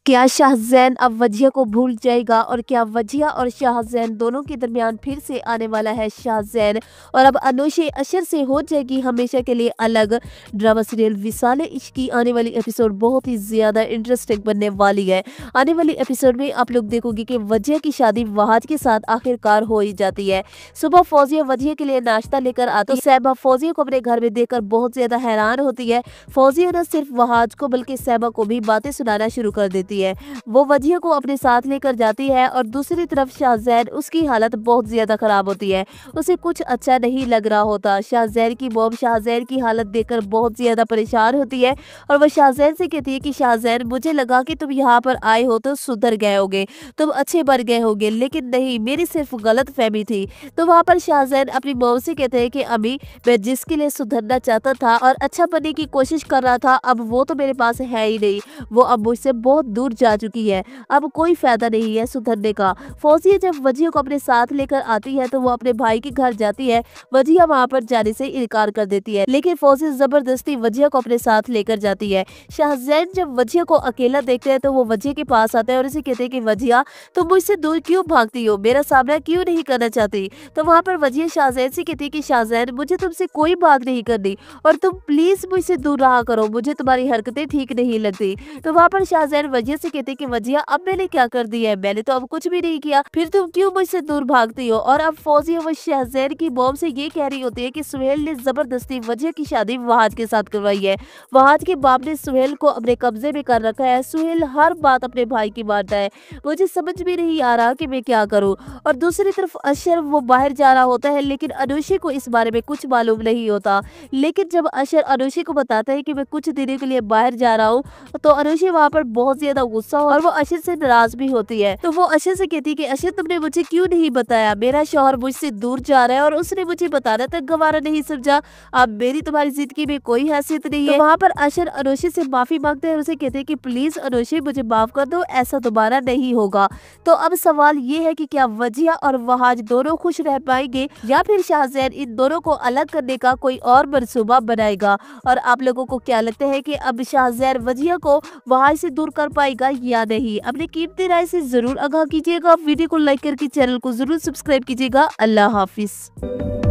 क्या शाहज़ैन अब वजिया को भूल जाएगा और क्या वजिया और शाहज़ैन दोनों के दरमियान फिर से आने वाला है शाहज़ैन और अब अनोशे अशर से हो जाएगी हमेशा के लिए अलग। ड्रामा सीरियल विसाले इश्क की आने वाली एपिसोड बहुत ही ज़्यादा इंटरेस्टिंग बनने वाली है। आने वाली एपिसोड में आप लोग देखोगे कि वजिया की शादी वहाज के साथ आखिरकार हो ही जाती है। सुबह फौजिया वजिया के लिए नाश्ता लेकर आती है। सहबा फौजिया को अपने घर में देखकर बहुत ज़्यादा हैरान होती है। फौजिया न सिर्फ वहाज को बल्कि सहबा को भी बातें सुनाना शुरू कर देती है। वो वजिया को अपने साथ लेकर जाती है और दूसरी तरफ शाहज़ैन उसकी हालत बहुत ज्यादा खराब होती है। उसे कुछ अच्छा नहीं लग रहा होता। शाहज़ैन की मॉम शाहज़ैन की हालत देखकर बहुत ज्यादा परेशान होती है और वह शाहज़ैन से कहती है कि शाहज़ैन मुझे लगा कि तुम यहाँ पर आए हो तो सुधर गए होगे, तुम अच्छे बन गए होगे, लेकिन नहीं, मेरी सिर्फ गलत फहमी थी। तो वहाँ पर शाहज़ैन अपनी मॉम से कहते हैं कि अम्मी, मैं जिसके लिए सुधरना चाहता था और अच्छा बनने की कोशिश कर रहा था अब वो तो मेरे पास है ही नहीं, वो अब मुझसे बहुत दूर जा चुकी है, अब कोई फायदा नहीं है सुधरने का। फौजिया जब वजिया को अपने साथ लेकर आती है तो वो अपने भाई के घर जाती है। वजिया वहां पर जाने से इनकार कर देती है, लेकिन फौजिया जबरदस्ती वजिया को अपने साथ लेकर जाती है। शाहज़ैन जब वजिया को अकेला देखते हैं तो वो वजिया के पास आते हैं और उसे कहते हैं कि वजिया, तुम मुझसे दूर क्यों भागती हो, मेरा सामना क्यों नहीं करना चाहती। तो वहां पर वजिया शाहज़ैन से कहती है कि शाहज़ैन, मुझे तुमसे कोई बात नहीं करनी और तुम प्लीज मुझसे दूर रहा करो, मुझे तुम्हारी हरकतें ठीक नहीं लगती। तो वहां पर शाहज़ैन वजिया से कहते कि वजिया, अब मैंने क्या कर दिया है, मैंने तो अब कुछ भी नहीं किया, फिर तुम क्यों मुझसे दूर भागती हो। और अब फौजिया वो शाहज़ैन की मॉम से ये कह रही होती है कि सुहेल ने जबरदस्ती वजिया की शादी वहाज के साथ करवाई है। वहाज के बाप ने सुहेल को अपने कब्जे में कर रखा है। सुहेल हर बात अपने भाई की मानता है, मुझे समझ भी नहीं आ रहा कि मैं क्या करूं। और दूसरी तरफ अशर वो बाहर जा रहा होता है, लेकिन अनुषी को इस बारे में कुछ मालूम नहीं होता। लेकिन जब अशर अनुषी को बताता है कि मैं कुछ दिनों के लिए बाहर जा रहा हूँ तो अनुषी वहाँ पर बहुत ज्यादा गुस्सा और वो अशर से नाराज भी होती है। तो वो अशर से कहती है कि अशर, तुमने मुझे क्यों नहीं बताया, मेरा शौहर मुझसे दूर जा रहा है और उसने मुझे बताना तक गवारा नहीं समझा, अब मेरी तुम्हारी जिंदगी में कोई हैसियत नहीं है। तो वहाँ पर अशर अनुषी से माफी मांगते हैं और उसे कहते हैं कि प्लीज अनुषी, मुझे माफ कर दो, ऐसा दोबारा नहीं होगा। तो अब सवाल ये है कि क्या वजिया और वहाज दोनों खुश रह पाएंगे या फिर शाहज़ैन इन दोनों को अलग करने का कोई और मंसूबा बनाएगा। और आप लोगों को क्या लगता है कि अब शाहज़ैन वजिया को वहाज से दूर कर पाएगा या नहीं। अपनी कीमती राय से जरूर आगाह कीजिएगा। वीडियो को लाइक करके चैनल को जरूर सब्सक्राइब कीजिएगा। अल्लाह हाफिज।